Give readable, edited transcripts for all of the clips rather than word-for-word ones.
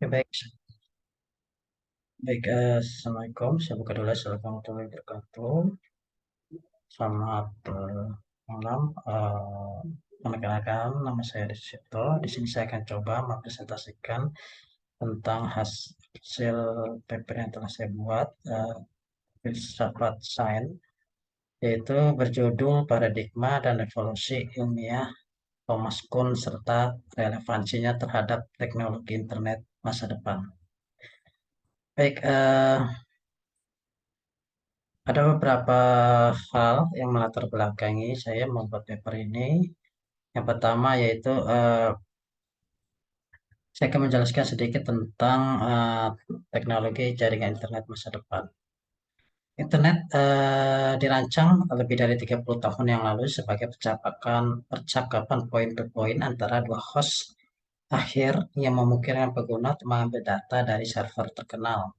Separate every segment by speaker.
Speaker 1: Ya, baik, baik. Assalamualaikum. Saya buka dulu. Assalamualaikum warahmatullahi wabarakatuh. Selamat malam. Perkenalkan, nama saya Desito. Di sini saya akan coba mempresentasikan tentang hasil paper yang telah saya buat, filsafat sains, yaitu berjudul Paradigma dan Evolusi Ilmiah Thomas Kuhn serta relevansinya terhadap teknologi internet masa depan. Baik, ada beberapa hal yang melatar belakangi saya membuat paper ini. Yang pertama yaitu saya akan menjelaskan sedikit tentang teknologi jaringan internet masa depan. Internet dirancang lebih dari 30 tahun yang lalu sebagai percakapan point-to-point antara dua host akhir yang memungkinkan pengguna untuk mengambil data dari server terkenal.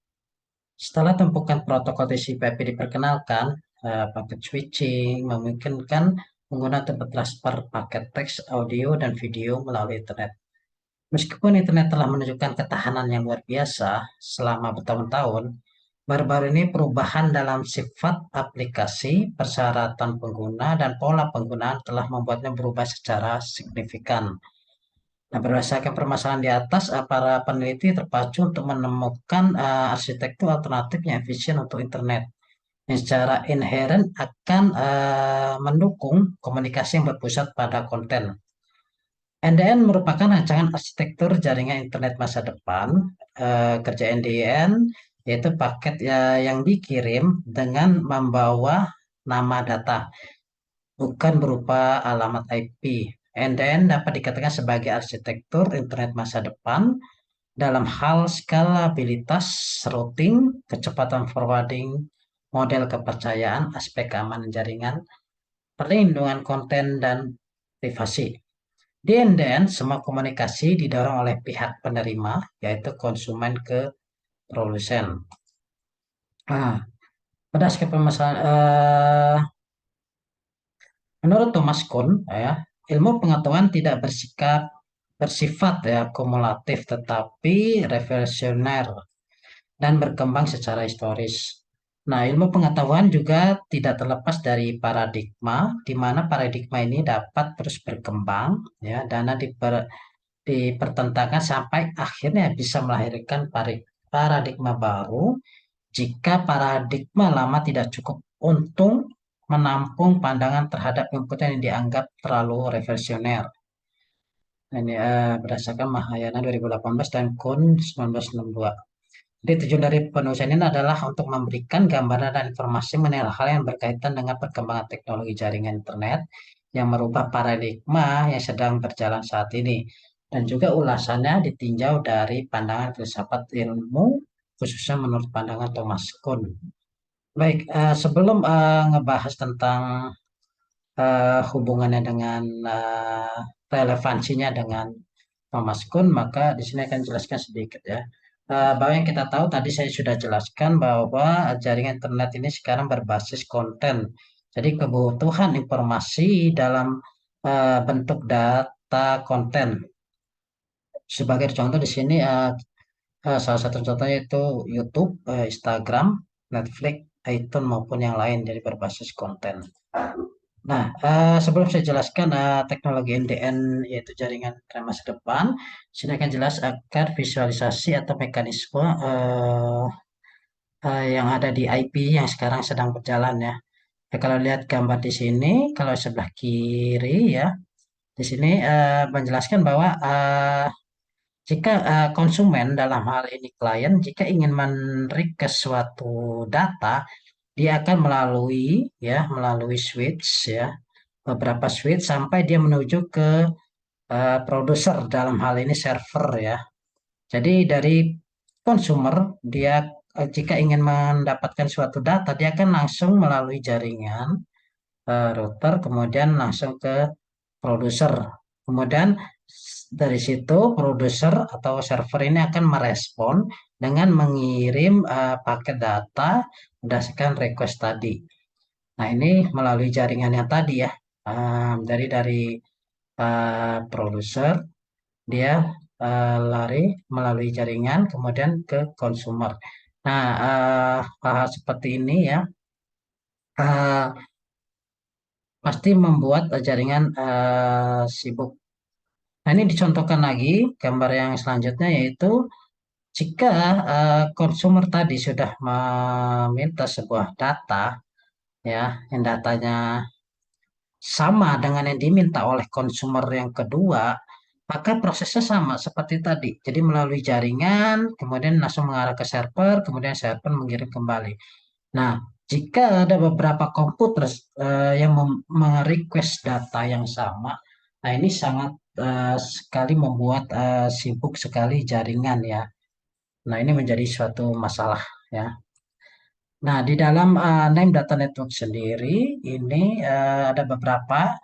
Speaker 1: Setelah tumpukan protokol TCP/IP diperkenalkan, paket switching memungkinkan pengguna untuk bertransfer paket teks, audio, dan video melalui internet. Meskipun internet telah menunjukkan ketahanan yang luar biasa selama bertahun-tahun, baru-baru ini perubahan dalam sifat aplikasi, persyaratan pengguna, dan pola penggunaan telah membuatnya berubah secara signifikan. Nah, berdasarkan permasalahan di atas, para peneliti terpacu untuk menemukan arsitektur alternatif yang efisien untuk internet yang secara inheren akan mendukung komunikasi yang berpusat pada konten. NDN merupakan rancangan arsitektur jaringan internet masa depan. Kerja NDN yaitu paket yang dikirim dengan membawa nama data, bukan berupa alamat IP. NDN dapat dikatakan sebagai arsitektur internet masa depan dalam hal skalabilitas, routing, kecepatan forwarding, model kepercayaan, aspek keamanan jaringan, perlindungan konten, dan privasi. Di NDN, semua komunikasi didorong oleh pihak penerima, yaitu konsumen ke produsen. Nah, berdasarkan permasalahan, menurut Thomas Kuhn, ya, ilmu pengetahuan tidak bersifat ya kumulatif, tetapi reversioner dan berkembang secara historis. Nah, ilmu pengetahuan juga tidak terlepas dari paradigma, di mana paradigma ini dapat terus berkembang, ya, dan dipertentangkan sampai akhirnya bisa melahirkan paradigma baru jika paradigma lama tidak cukup untung menampung pandangan terhadap input yang dianggap terlalu reversioner. Ini berdasarkan Mahayana 2018 dan Kuhn 1962. Jadi tujuan dari penulisan ini adalah untuk memberikan gambaran dan informasi mengenai hal yang berkaitan dengan perkembangan teknologi jaringan internet yang merubah paradigma yang sedang berjalan saat ini. Dan juga ulasannya ditinjau dari pandangan filsafat ilmu, khususnya menurut pandangan Thomas Kuhn. Baik, sebelum ngebahas tentang hubungannya dengan relevansinya dengan Thomas Kuhn, maka di sini akan jelaskan sedikit ya. Bahwa yang kita tahu tadi saya sudah jelaskan bahwa jaringan internet ini sekarang berbasis konten. Jadi kebutuhan informasi dalam bentuk data konten. Sebagai contoh di sini salah satu contohnya itu YouTube, Instagram, Netflix, iTunes maupun yang lain dari berbasis konten. Nah, sebelum saya jelaskan teknologi NDN yaitu jaringan internet masa depan, sini akan jelas akan visualisasi atau mekanisme yang ada di IP yang sekarang sedang berjalan ya. Ya, kalau lihat gambar di sini, kalau sebelah kiri ya, di sini menjelaskan bahwa jika konsumen dalam hal ini klien, jika ingin merequest suatu data, dia akan melalui switch ya, beberapa switch sampai dia menuju ke produser dalam hal ini server ya. Jadi dari consumer dia jika ingin mendapatkan suatu data dia akan langsung melalui jaringan router kemudian langsung ke produser. Kemudian dari situ produser atau server ini akan merespon dengan mengirim paket data berdasarkan request tadi. Nah, ini melalui jaringan yang tadi ya. Dari produser dia lari melalui jaringan, kemudian ke konsumer. Nah, hal-hal seperti ini ya eh, pasti membuat jaringan sibuk. Nah, ini dicontohkan lagi gambar yang selanjutnya yaitu jika konsumer tadi sudah meminta sebuah data ya, yang datanya sama dengan yang diminta oleh konsumer yang kedua, maka prosesnya sama seperti tadi. Jadi melalui jaringan, kemudian langsung mengarah ke server, kemudian server mengirim kembali. Nah, jika ada beberapa komputer yang request data yang sama, nah ini sangat sekali membuat sibuk sekali jaringan ya. Nah, ini menjadi suatu masalah ya. Nah, di dalam name data network sendiri ini ada beberapa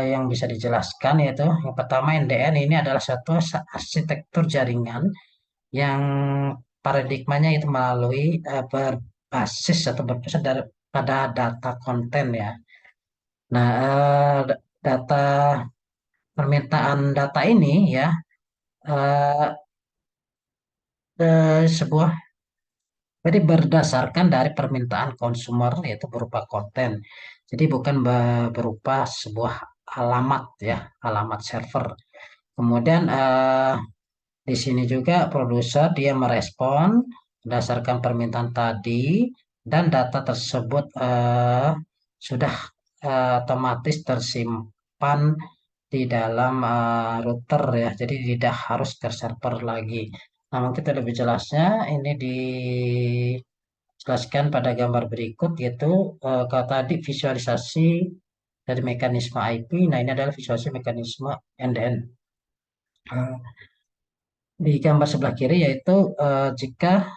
Speaker 1: yang bisa dijelaskan yaitu yang pertama NDN ini adalah suatu arsitektur jaringan yang paradigmanya itu melalui berbasis atau berpusat pada data konten ya. Nah, data permintaan data ini ya eh, sebuah jadi berdasarkan dari permintaan konsumer yaitu berupa konten. Jadi bukan berupa sebuah alamat ya, alamat server. Kemudian di sini juga produser dia merespon berdasarkan permintaan tadi dan data tersebut sudah otomatis tersimpan di dalam router ya. Jadi tidak harus ke server lagi. Nah, mungkin kita lebih jelasnya ini dijelaskan pada gambar berikut yaitu kalau tadi visualisasi dari mekanisme IP. Nah, ini adalah visualisasi mekanisme end-to-end. Di gambar sebelah kiri yaitu jika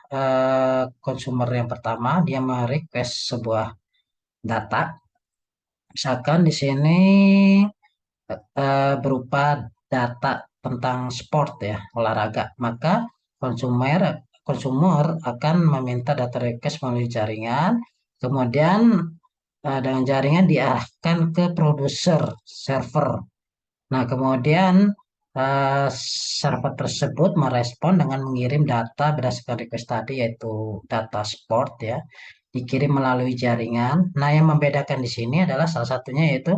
Speaker 1: konsumer yang pertama dia merequest sebuah data, misalkan di sini berupa data tentang sport ya, olahraga, maka konsumer konsumer akan meminta data request melalui jaringan, kemudian dengan jaringan diarahkan ke produser server. Nah, kemudian eh, server tersebut merespon dengan mengirim data berdasarkan request tadi yaitu data sport ya, dikirim melalui jaringan. Nah, yang membedakan di sini adalah salah satunya yaitu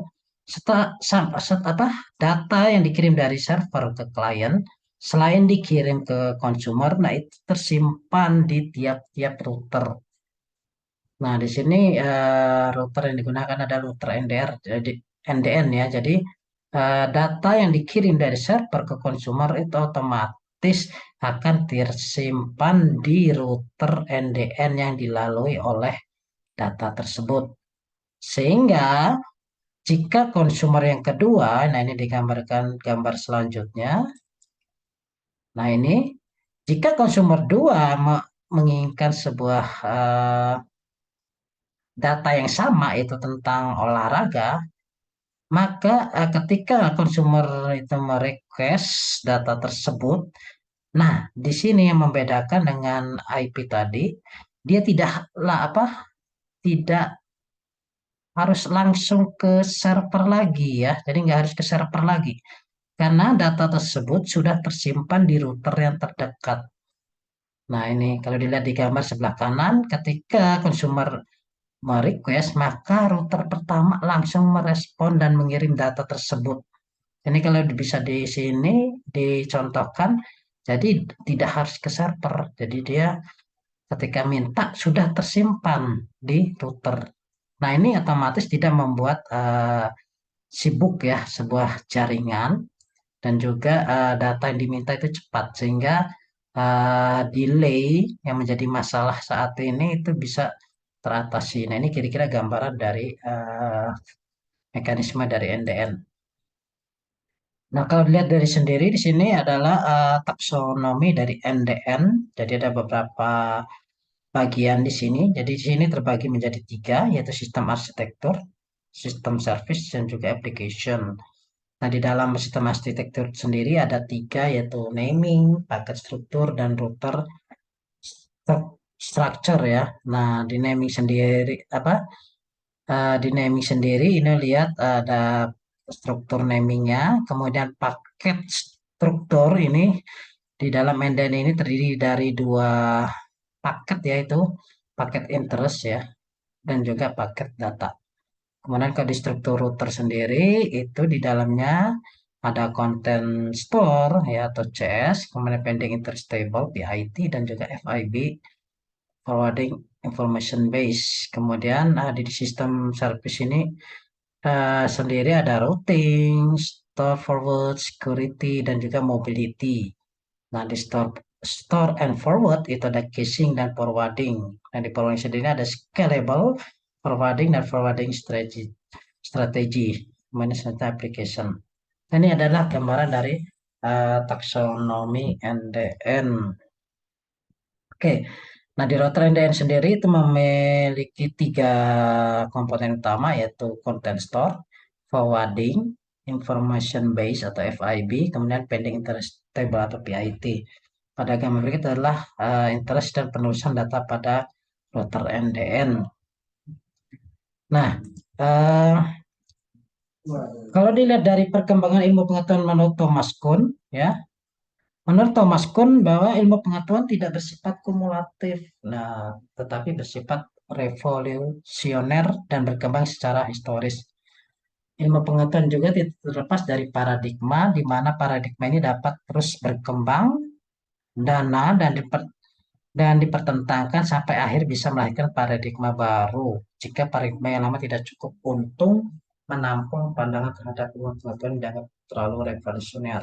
Speaker 1: apa data yang dikirim dari server ke klien selain dikirim ke consumer, nah itu tersimpan di tiap-tiap router. Nah, di sini router yang digunakan adalah router NDR, jadi NDN ya. Jadi data yang dikirim dari server ke konsumer itu otomatis akan tersimpan di router NDN yang dilalui oleh data tersebut. Sehingga jika konsumer yang kedua, nah ini digambarkan gambar selanjutnya. Nah, ini jika konsumer dua menginginkan sebuah data yang sama itu tentang olahraga, maka ketika konsumer itu merequest data tersebut, nah di sini yang membedakan dengan IP tadi, dia tidak harus langsung ke server lagi ya, jadi nggak harus ke server lagi, karena data tersebut sudah tersimpan di router yang terdekat. Nah ini kalau dilihat di gambar sebelah kanan, ketika konsumer merequest, maka router pertama langsung merespon dan mengirim data tersebut. Ini kalau bisa di sini dicontohkan, jadi tidak harus ke server. Jadi dia ketika minta sudah tersimpan di router. Nah, ini otomatis tidak membuat sibuk ya sebuah jaringan dan juga data yang diminta itu cepat sehingga delay yang menjadi masalah saat ini itu bisa teratasi. Nah, ini kira-kira gambaran dari mekanisme dari NDN. Nah, kalau dilihat dari sendiri di sini adalah taksonomi dari NDN. Jadi ada beberapa bagian di sini. Jadi di sini terbagi menjadi tiga, yaitu sistem arsitektur, sistem service, dan juga application. Nah, di dalam sistem arsitektur sendiri ada tiga, yaitu naming, paket struktur, dan router structure ya. Nah, di naming sendiri di naming sendiri ini lihat ada struktur namingnya, kemudian paket struktur ini di dalam NDN ini terdiri dari dua paket, yaitu paket interest ya dan juga paket data. Kemudian kalau di struktur router sendiri itu di dalamnya ada content store ya atau CS, kemudian pending interest table PIT dan juga FIB forwarding information base. Kemudian di sistem service ini sendiri ada routing, store forward, security dan juga mobility. Nah, di store and forward itu ada caching dan forwarding. Nah, di forwarding sendiri ada scalable forwarding dan forwarding strategi management application. Ini adalah gambaran dari taksonomi NDN. Oke, nah di router NDN sendiri itu memiliki tiga komponen utama, yaitu content store, forwarding, information base atau FIB, kemudian pending interest table atau PIT. Pada gambar berikut adalah interest dan penulisan data pada router NDN. Nah, eh, kalau dilihat dari perkembangan ilmu pengetahuan menurut Thomas Kuhn, ya, menurut Thomas Kuhn bahwa ilmu pengetahuan tidak bersifat kumulatif, nah, tetapi bersifat revolusioner dan berkembang secara historis. Ilmu pengetahuan juga tidak terlepas dari paradigma, di mana paradigma ini dapat terus berkembang, dana dan dipertentangkan sampai akhir bisa melahirkan paradigma baru. Jika paradigma yang lama tidak cukup untung menampung pandangan terhadap ilmu pengetahuan yang dianggap terlalu revolusioner.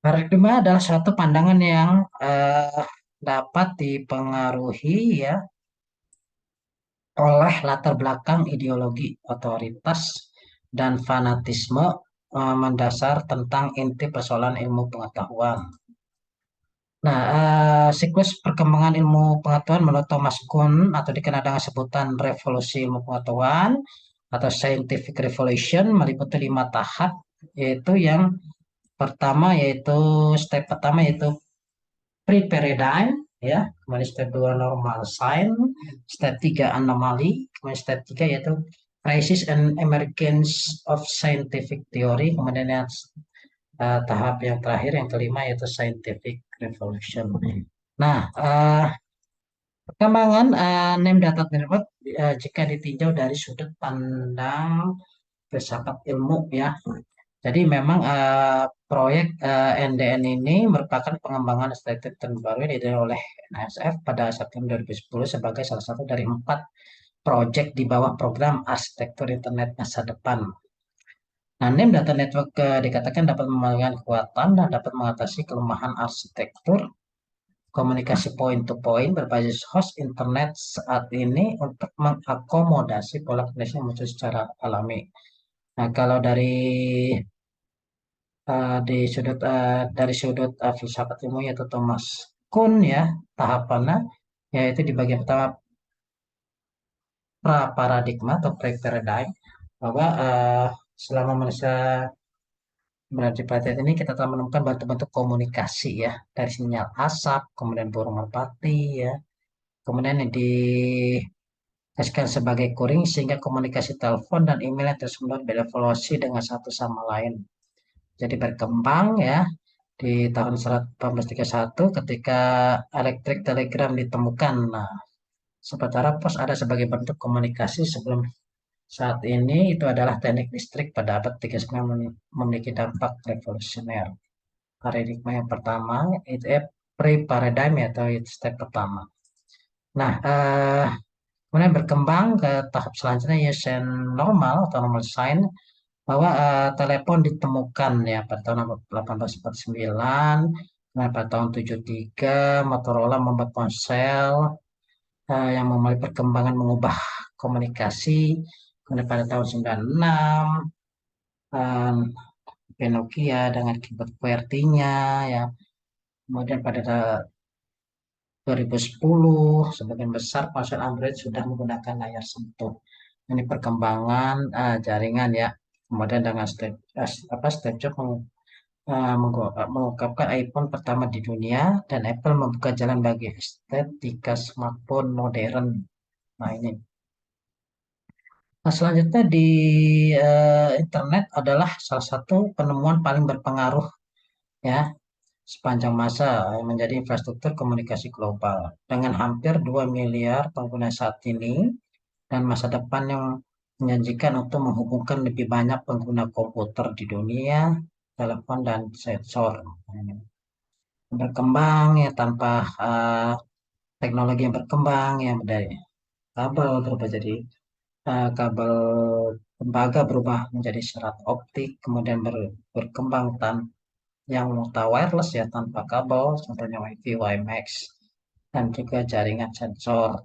Speaker 1: Paradigma adalah suatu pandangan yang dapat dipengaruhi ya oleh latar belakang ideologi, otoritas, dan fanatisme mendasar tentang inti persoalan ilmu pengetahuan. Nah, siklus perkembangan ilmu pengetahuan menurut Thomas Kuhn atau dikenal dengan sebutan revolusi ilmu pengetahuan atau scientific revolution meliputi 5 tahap, yaitu yang pertama yaitu step pertama yaitu pre-paradigm ya, kemudian step 2 normal sign, step 3 anomaly, kemudian step 3 yaitu crisis and emergence of scientific theory, kemudian yang tahap yang terakhir yang kelima yaitu scientific revolution. Nah, perkembangan name data network jika ditinjau dari sudut pandang filsafat ilmu ya. Jadi memang proyek NDN ini merupakan pengembangan estetik terbaru yang didorong oleh NSF pada September 2010 sebagai salah satu dari 4 proyek di bawah program Arsitektur Internet Masa Depan. Nah, NIM Data Network dikatakan dapat memberikan kekuatan dan dapat mengatasi kelemahan arsitektur komunikasi point-to-point berbasis host internet saat ini untuk mengakomodasi pola komunikasi yang muncul secara alami. Nah, kalau dari sudut filsafat ilmu yaitu Thomas Kuhn ya, tahapannya yaitu di bagian pertama pra paradigma atau pre-paradigm, bahwa selama manusia berada di planet ini kita telah menemukan bentuk-bentuk komunikasi ya, dari sinyal asap, kemudian burung merpati ya, kemudian yang dikasihkan sebagai kuring sehingga komunikasi telepon dan email yang terus menerus berevolusi dengan satu sama lain. Jadi berkembang ya di tahun 1831 ketika elektrik telegram ditemukan. Nah, sementara pos ada sebagai bentuk komunikasi sebelum saat ini itu adalah teknik listrik pada abad 39 memiliki dampak revolusioner. Paradigma yang pertama itu pre-paradigm atau itu step pertama. Nah, kemudian berkembang ke tahap selanjutnya yaitu normal atau normal sign bahwa telepon ditemukan ya pada tahun 1849, nah, pada tahun 73 Motorola membuat ponsel yang memulai perkembangan mengubah komunikasi. Kemudian pada tahun 96 Nokia dengan keyboard QWERTY-nya ya. Kemudian pada 2010 sebagian besar ponsel Android sudah menggunakan layar sentuh. Ini perkembangan jaringan ya. Kemudian dengan Steve Jobs mengungkapkan iPhone pertama di dunia dan Apple membuka jalan bagi estetika smartphone modern. Nah ini. Nah selanjutnya di internet adalah salah satu penemuan paling berpengaruh ya sepanjang masa menjadi infrastruktur komunikasi global dengan hampir 2 miliar pengguna saat ini dan masa depan yang menjanjikan untuk menghubungkan lebih banyak pengguna komputer di dunia, telepon dan sensor. Berkembang ya tanpa teknologi yang berkembang ya dari kabel berubah jadi kabel tembaga berubah menjadi serat optik, kemudian berkembang yang multi wireless ya tanpa kabel, contohnya WiFi, WiMAX, dan juga jaringan sensor.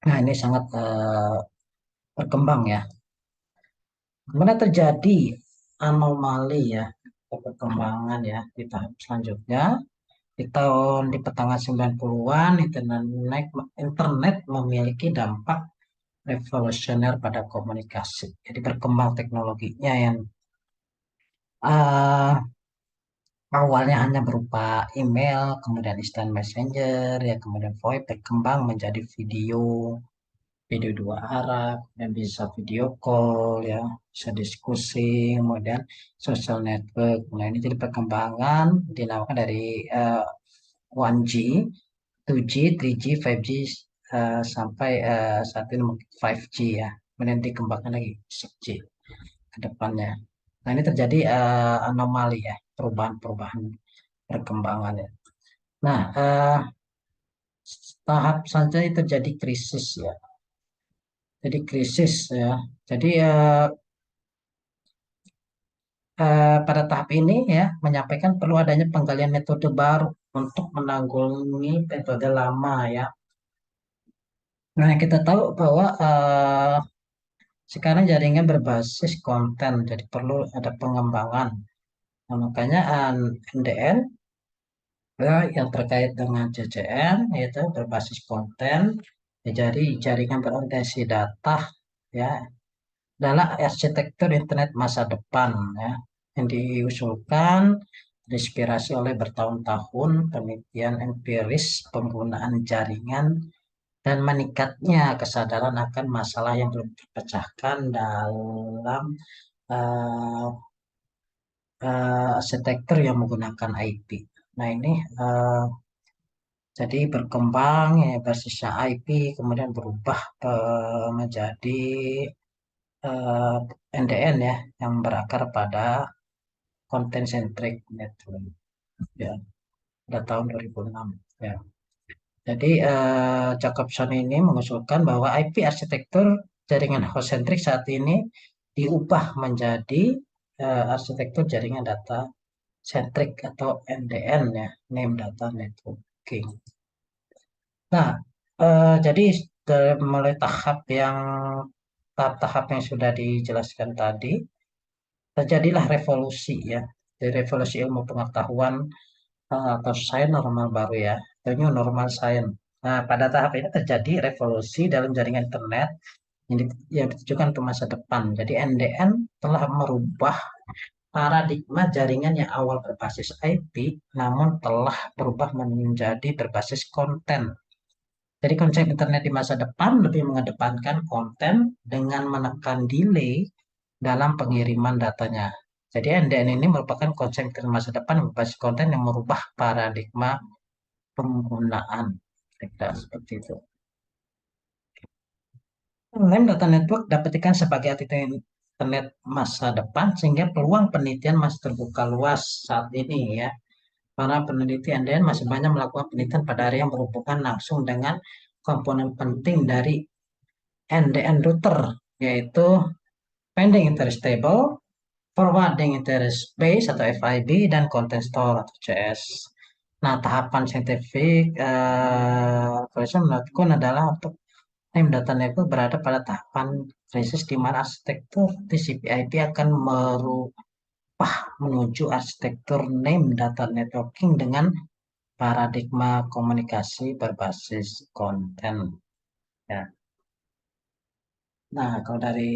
Speaker 1: Nah, ini sangat berkembang ya. Kemudian terjadi anomali ya, perkembangan ya di tahap selanjutnya. Di pertengahan 90-an, internet memiliki dampak revolusioner pada komunikasi. Jadi berkembang teknologinya yang uh, awalnya hanya berupa email, kemudian instant messenger, ya kemudian VoIP berkembang menjadi video dua arah, dan bisa video call, ya bisa diskusi, kemudian social network. Nah ini jadi perkembangan dinamakan dari 1G, 2G, 3G, 5G, sampai saat ini mungkin 5G ya. Kemudian dikembangkan lagi 6G ke depannya. Nah ini terjadi anomali ya, perubahan-perubahan perkembangan ya. Nah, tahap saja itu terjadi krisis ya. Jadi krisis ya. Jadi pada tahap ini ya menyampaikan perlu adanya penggalian metode baru untuk menanggulangi metode lama ya. Nah kita tahu bahwa sekarang jaringan berbasis konten, jadi perlu ada pengembangan. Nah, makanya NDN ya, yang terkait dengan CCN yaitu berbasis konten, ya, jadi jaringan berorientasi data ya adalah arsitektur internet masa depan ya yang diusulkan terinspirasi oleh bertahun-tahun penelitian empiris penggunaan jaringan dan meningkatnya kesadaran akan masalah yang belum terpecahkan dalam eh, arsitektur yang menggunakan IP. Nah ini eh, jadi berkembang ya basisnya IP kemudian berubah menjadi eh, NDN ya yang berakar pada content centric network ya pada tahun 2006 ya. Jadi Jacobson ini mengusulkan bahwa IP arsitektur jaringan host centric saat ini diubah menjadi arsitektur jaringan data centric atau NDN ya, name data networking. Nah, jadi mulai tahap-tahap yang sudah dijelaskan tadi, terjadilah revolusi ya. Jadi revolusi ilmu pengetahuan atau sains normal baru ya, atau new normal science. Nah, pada tahap ini terjadi revolusi dalam jaringan internet yang ditujukan untuk masa depan. Jadi NDN telah merubah paradigma jaringan yang awal berbasis IP, namun telah berubah menjadi berbasis konten. Jadi konsep internet di masa depan lebih mengedepankan konten dengan menekan delay dalam pengiriman datanya. Jadi NDN ini merupakan konsep internet masa depan berbasis konten yang merubah paradigma penggunaan. Kira seperti itu. Lem data network dapat dikatakan sebagai arsitektur internet masa depan sehingga peluang penelitian masih terbuka luas saat ini ya. Para peneliti NDN masih banyak melakukan penelitian pada area yang berhubungan langsung dengan komponen penting dari NDN router, yaitu pending interest table, forwarding interest base atau FIB, dan content store atau CS. Nah, tahapan saintifik version menurutku adalah untuk name data network berada pada tahapan krisis di mana arsitektur TCP/IP akan merubah menuju arsitektur name data networking dengan paradigma komunikasi berbasis konten. Ya. Nah, kalau dari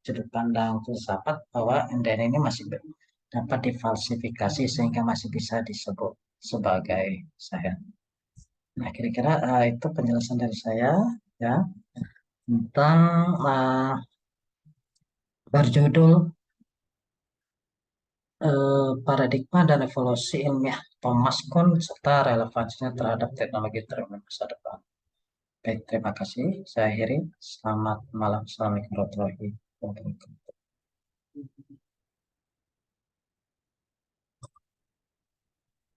Speaker 1: sudut pandang filsafat bahwa NDN ini masih dapat difalsifikasi sehingga masih bisa disebut sebagai saya. Nah, kira-kira itu penjelasan dari saya ya tentang berjudul Paradigma dan evolusi ilmiah Thomas Kuhn serta relevansinya terhadap teknologi terminal masa depan. Baik, terima kasih. Saya akhiri. Selamat malam. Assalamualaikum warahmatullahi wabarakatuh.